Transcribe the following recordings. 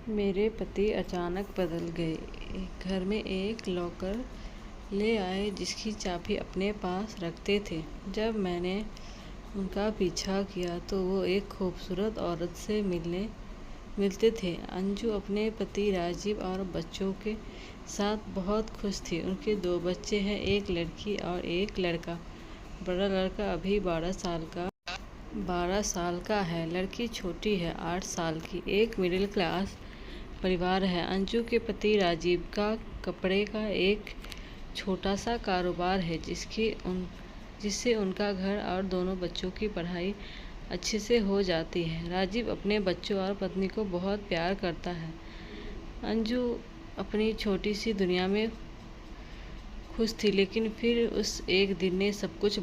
मेरे पति अचानक बदल गए। घर में एक लॉकर ले आए जिसकी चाबी अपने पास रखते थे। जब मैंने उनका पीछा किया तो वो एक खूबसूरत औरत से मिलते थे। अंजू अपने पति राजीव और बच्चों के साथ बहुत खुश थी। उनके 2 बच्चे हैं, एक लड़की और एक लड़का। बड़ा लड़का अभी 12 साल का है, लड़की छोटी है, 8 साल की। एक मिडिल क्लास परिवार है। अंजू के पति राजीव का कपड़े का एक छोटा सा कारोबार है जिससे उनका घर और दोनों बच्चों की पढ़ाई अच्छे से हो जाती है। राजीव अपने बच्चों और पत्नी को बहुत प्यार करता है। अंजू अपनी छोटी सी दुनिया में खुश थी, लेकिन फिर उस एक दिन ने सब कुछ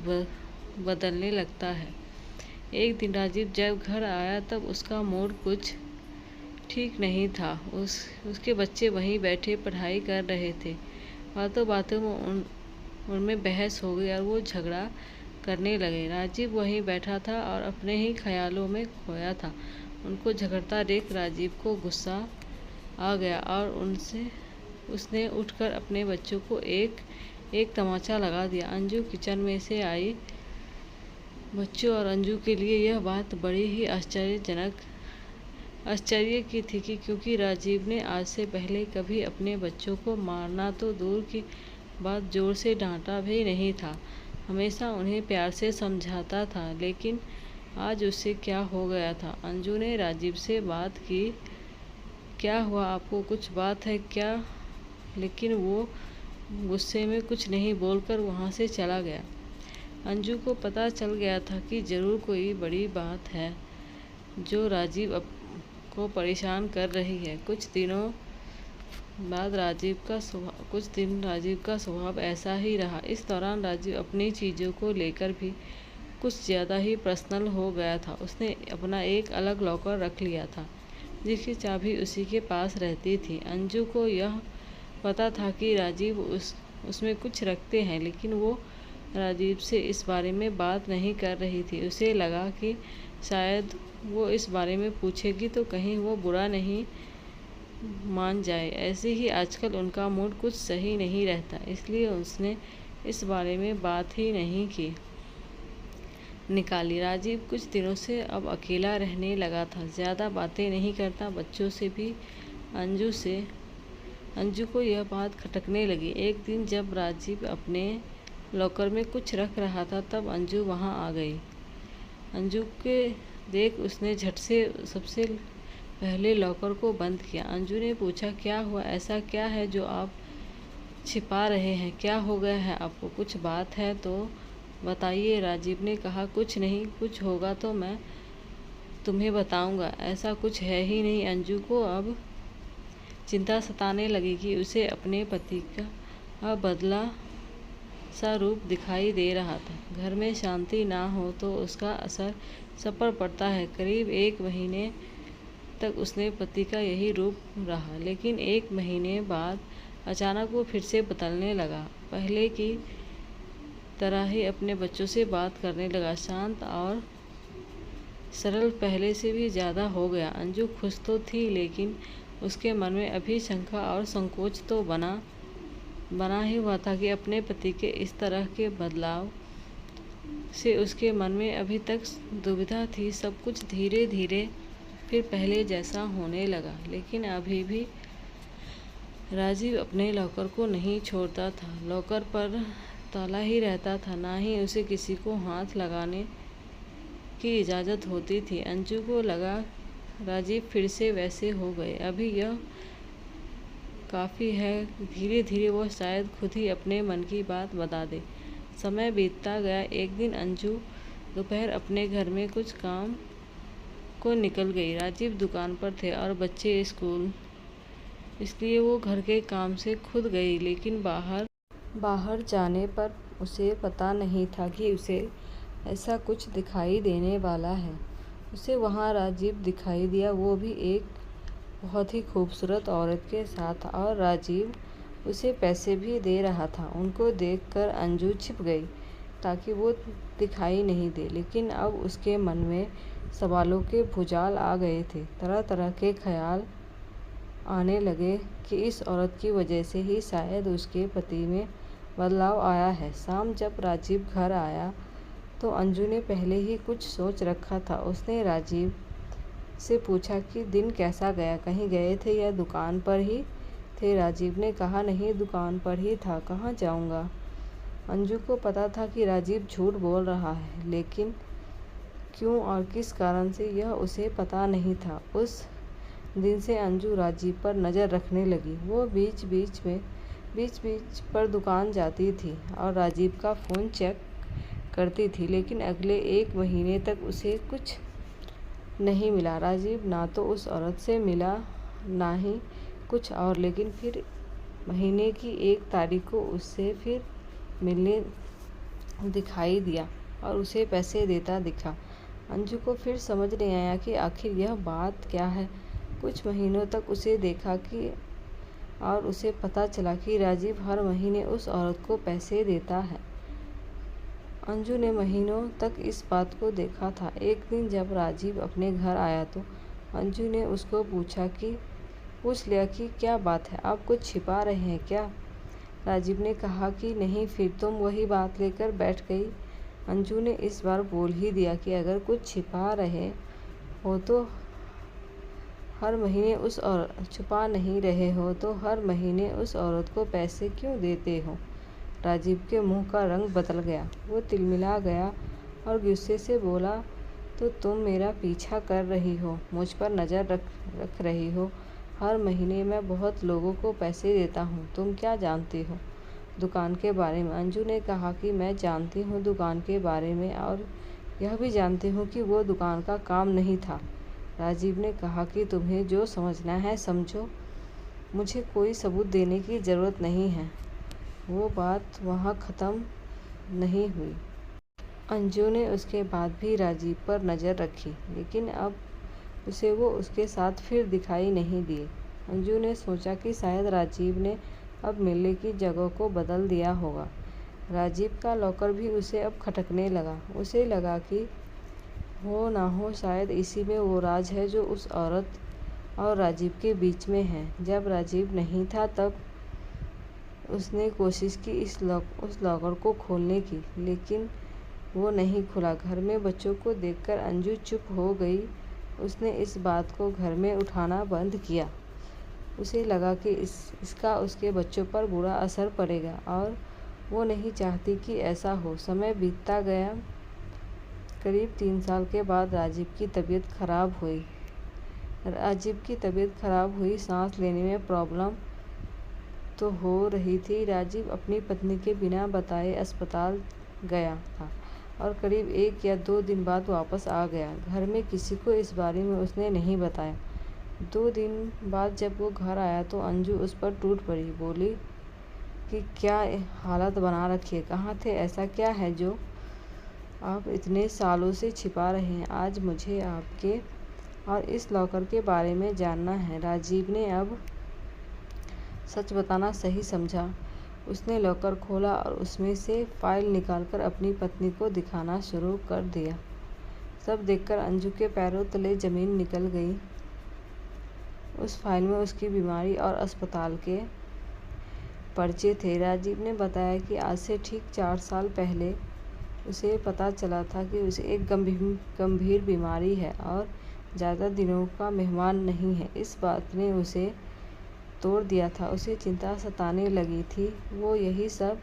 बदलने लगता है। एक दिन राजीव जब घर आया तब उसका मूड कुछ ठीक नहीं था। उसके बच्चे वहीं बैठे पढ़ाई कर रहे थे। बातों बातों में उनमें बहस हो गई और वो झगड़ा करने लगे। राजीव वहीं बैठा था और अपने ही ख्यालों में खोया था। उनको झगड़ता देख राजीव को गुस्सा आ गया और उसने उठकर अपने बच्चों को एक तमाचा लगा दिया। अंजू किचन में से आई। बच्चों और अंजू के लिए यह बात बड़ी ही आश्चर्य की थी क्योंकि राजीव ने आज से पहले कभी अपने बच्चों को मारना तो दूर की बात जोर से डांटा भी नहीं था। हमेशा उन्हें प्यार से समझाता था, लेकिन आज उससे क्या हो गया था। अंजू ने राजीव से बात की, क्या हुआ, आपको कुछ बात है क्या? लेकिन वो गुस्से में कुछ नहीं बोलकर वहाँ से चला गया। अंजू को पता चल गया था कि जरूर कोई बड़ी बात है जो राजीव को परेशान कर रही है। कुछ दिन राजीव का स्वभाव ऐसा ही रहा। इस दौरान राजीव अपनी चीज़ों को लेकर भी कुछ ज़्यादा ही पर्सनल हो गया था। उसने अपना एक अलग लॉकर रख लिया था जिसकी चाबी उसी के पास रहती थी। अंजू को यह पता था कि राजीव उसमें कुछ रखते हैं, लेकिन वो राजीव से इस बारे में बात नहीं कर रही थी। उसे लगा कि शायद वो इस बारे में पूछेगी तो कहीं वो बुरा नहीं मान जाए। ऐसे ही आजकल उनका मूड कुछ सही नहीं रहता, इसलिए उसने इस बारे में बात ही नहीं निकाली। राजीव कुछ दिनों से अब अकेला रहने लगा था। ज़्यादा बातें नहीं करता, बच्चों से भी। अंजू को यह बात खटकने लगी। एक दिन जब राजीव अपने लॉकर में कुछ रख रहा था तब अंजू वहाँ आ गई। अंजू के देख उसने झट से सबसे पहले लॉकर को बंद किया। अंजू ने पूछा, क्या हुआ? ऐसा क्या है जो आप छिपा रहे हैं? क्या हो गया है आपको? कुछ बात है तो बताइए। राजीव ने कहा, कुछ नहीं, कुछ होगा तो मैं तुम्हें बताऊंगा। ऐसा कुछ है ही नहीं। अंजू को अब चिंता सताने लगी कि उसे अपने पति का बदला सा रूप दिखाई दे रहा था। घर में शांति ना हो तो उसका असर सब पर पड़ता है। करीब 1 महीने तक उसने पति का यही रूप रहा, लेकिन 1 महीने बाद अचानक वो फिर से बदलने लगा। पहले की तरह ही अपने बच्चों से बात करने लगा। शांत और सरल पहले से भी ज़्यादा हो गया। अंजू खुश तो थी, लेकिन उसके मन में अभी शंका और संकोच तो बना ही हुआ था कि अपने पति के इस तरह के बदलाव से उसके मन में अभी तक दुविधा थी। सब कुछ धीरे धीरे फिर पहले जैसा होने लगा, लेकिन अभी भी राजीव अपने लॉकर को नहीं छोड़ता था। लॉकर पर ताला ही रहता था, ना ही उसे किसी को हाथ लगाने की इजाज़त होती थी। अंजू को लगा राजीव फिर से वैसे हो गए। अभी यह काफ़ी है। धीरे धीरे वो शायद खुद ही अपने मन की बात बता दे। समय बीतता गया। एक दिन अंजू दोपहर अपने घर में कुछ काम को निकल गई। राजीव दुकान पर थे और बच्चे स्कूल, इसलिए वो घर के काम से खुद गई। लेकिन बाहर जाने पर उसे पता नहीं था कि उसे ऐसा कुछ दिखाई देने वाला है। उसे वहाँ राजीव दिखाई दिया, वो भी एक बहुत ही खूबसूरत औरत के साथ, और राजीव उसे पैसे भी दे रहा था। उनको देखकर अंजू छिप गई ताकि वो दिखाई नहीं दे, लेकिन अब उसके मन में सवालों के भूचाल आ गए थे। तरह तरह के ख्याल आने लगे कि इस औरत की वजह से ही शायद उसके पति में बदलाव आया है। शाम जब राजीव घर आया तो अंजू ने पहले ही कुछ सोच रखा था। उसने राजीव से पूछा कि दिन कैसा गया, कहीं गए थे या दुकान पर ही थे। राजीव ने कहा, नहीं, दुकान पर ही था, कहाँ जाऊँगा। अंजू को पता था कि राजीव झूठ बोल रहा है, लेकिन क्यों और किस कारण से यह उसे पता नहीं था। उस दिन से अंजू राजीव पर नज़र रखने लगी। वो बीच बीच पर दुकान जाती थी और राजीव का फ़ोन चेक करती थी, लेकिन अगले 1 महीने तक उसे कुछ नहीं मिला। राजीव ना तो उस औरत से मिला, ना ही कुछ और, लेकिन फिर महीने की 1 तारीख को उससे फिर मिलने दिखाई दिया और उसे पैसे देता दिखा। अंजू को फिर समझ नहीं आया कि आखिर यह बात क्या है। कुछ महीनों तक उसे देखा कि और उसे पता चला कि राजीव हर महीने उस औरत को पैसे देता है। अंजू ने महीनों तक इस बात को देखा था। एक दिन जब राजीव अपने घर आया तो अंजू ने उसको पूछ लिया कि क्या बात है, आप कुछ छिपा रहे हैं क्या। राजीव ने कहा कि नहीं, फिर तुम वही बात लेकर बैठ गई। अंजू ने इस बार बोल ही दिया कि अगर कुछ छिपा रहे हो तो हर महीने छुपा नहीं रहे हो तो हर महीने उस औरत को पैसे क्यों देते हो। राजीव के मुंह का रंग बदल गया। वो तिलमिला गया और गुस्से से बोला, तो तुम मेरा पीछा कर रही हो, मुझ पर नज़र रख रही हो। हर महीने मैं बहुत लोगों को पैसे देता हूँ। तुम क्या जानती हो दुकान के बारे में। अंजू ने कहा कि मैं जानती हूँ दुकान के बारे में, और यह भी जानती हूँ कि वो दुकान का काम नहीं था। राजीव ने कहा कि तुम्हें जो समझना है समझो, मुझे कोई सबूत देने की ज़रूरत नहीं है। वो बात वहाँ ख़त्म नहीं हुई। अंजू ने उसके बाद भी राजीव पर नज़र रखी, लेकिन अब उसे वो उसके साथ फिर दिखाई नहीं दिए। अंजू ने सोचा कि शायद राजीव ने अब मिलने की जगह को बदल दिया होगा। राजीव का लॉकर भी उसे अब खटकने लगा। उसे लगा कि हो ना हो शायद इसी में वो राज है जो उस औरत और राजीव के बीच में है। जब राजीव नहीं था तब उसने कोशिश की उस लॉकर को खोलने की, लेकिन वो नहीं खुला। घर में बच्चों को देखकर अंजू चुप हो गई। उसने इस बात को घर में उठाना बंद किया। उसे लगा कि इसका उसके बच्चों पर बुरा असर पड़ेगा और वो नहीं चाहती कि ऐसा हो। समय बीतता गया। करीब 3 साल के बाद राजीव की तबीयत खराब हुई। सांस लेने में प्रॉब्लम तो हो रही थी। राजीव अपनी पत्नी के बिना बताए अस्पताल गया था और करीब 1 या 2 दिन बाद वापस आ गया। घर में किसी को इस बारे में उसने नहीं बताया। 2 दिन बाद जब वो घर आया तो अंजू उस पर टूट पड़ी। बोली कि क्या हालत बना रखी है, कहाँ थे, ऐसा क्या है जो आप इतने सालों से छिपा रहे हैं। आज मुझे आपके और इस लॉकर के बारे में जानना है। राजीव ने अब सच बताना सही समझा। उसने लॉकर खोला और उसमें से फाइल निकालकर अपनी पत्नी को दिखाना शुरू कर दिया। सब देखकर अंजू के पैरों तले ज़मीन निकल गई। उस फाइल में उसकी बीमारी और अस्पताल के पर्चे थे। राजीव ने बताया कि आज से ठीक 4 साल पहले उसे पता चला था कि उसे एक गंभीर बीमारी है और ज़्यादा दिनों का मेहमान नहीं है। इस बात ने उसे तोड़ दिया था। उसे चिंता सताने लगी थी। वो यही सब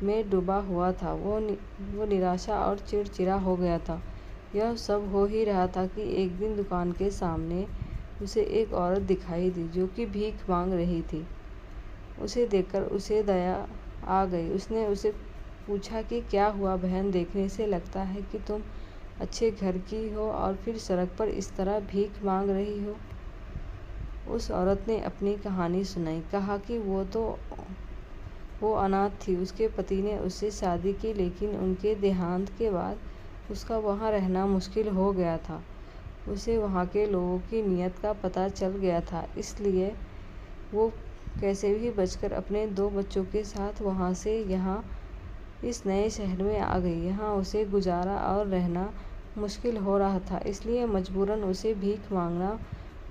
में डूबा हुआ था। वो निराशा और चिड़चिड़ा हो गया था। यह सब हो ही रहा था कि एक दिन दुकान के सामने उसे एक औरत दिखाई दी जो कि भीख मांग रही थी। उसे देखकर उसे दया आ गई। उसने उसे पूछा कि क्या हुआ बहन, देखने से लगता है कि तुम अच्छे घर की हो और फिर सड़क पर इस तरह भीख मांग रही हो। उस औरत ने अपनी कहानी सुनाई। कहा कि वो अनाथ थी। उसके पति ने उससे शादी की, लेकिन उनके देहांत के बाद उसका वहाँ रहना मुश्किल हो गया था। उसे वहाँ के लोगों की नीयत का पता चल गया था, इसलिए वो कैसे भी बचकर अपने 2 बच्चों के साथ वहाँ से यहाँ इस नए शहर में आ गई। यहाँ उसे गुजारा और रहना मुश्किल हो रहा था, इसलिए मजबूरन उसे भीख मांगना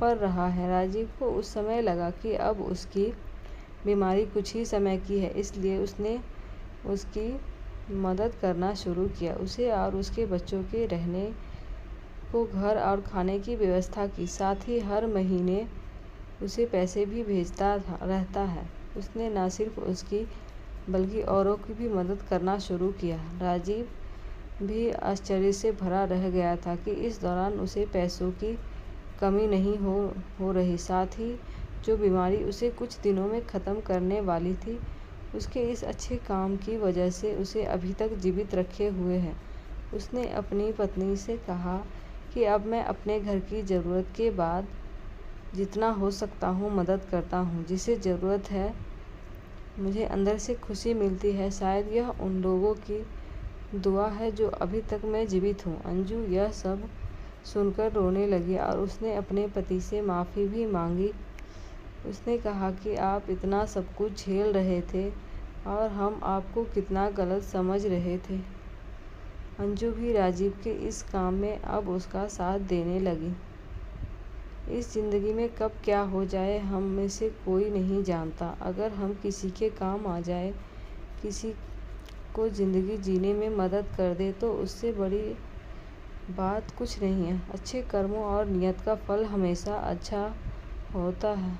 पड़ रहा है। राजीव को उस समय लगा कि अब उसकी बीमारी कुछ ही समय की है, इसलिए उसने उसकी मदद करना शुरू किया। उसे और उसके बच्चों के रहने को घर और खाने की व्यवस्था की, साथ ही हर महीने उसे पैसे भी भेजता रहता है। उसने न सिर्फ उसकी बल्कि औरों की भी मदद करना शुरू किया। राजीव भी आश्चर्य से भरा रह गया था कि इस दौरान उसे पैसों की कमी नहीं हो रही। साथ ही जो बीमारी उसे कुछ दिनों में ख़त्म करने वाली थी, उसके इस अच्छे काम की वजह से उसे अभी तक जीवित रखे हुए है। उसने अपनी पत्नी से कहा कि अब मैं अपने घर की ज़रूरत के बाद जितना हो सकता हूँ मदद करता हूँ। जिसे ज़रूरत है, मुझे अंदर से खुशी मिलती है। शायद यह उन लोगों की दुआ है जो अभी तक मैं जीवित हूँ। अंजू यह सब सुनकर रोने लगी और उसने अपने पति से माफ़ी भी मांगी। उसने कहा कि आप इतना सब कुछ झेल रहे थे और हम आपको कितना गलत समझ रहे थे। अंजू भी राजीव के इस काम में अब उसका साथ देने लगी। इस ज़िंदगी में कब क्या हो जाए हम में से कोई नहीं जानता। अगर हम किसी के काम आ जाए, किसी को ज़िंदगी जीने में मदद कर दे, तो उससे बड़ी बात कुछ नहीं है। अच्छे कर्मों और नियत का फल हमेशा अच्छा होता है।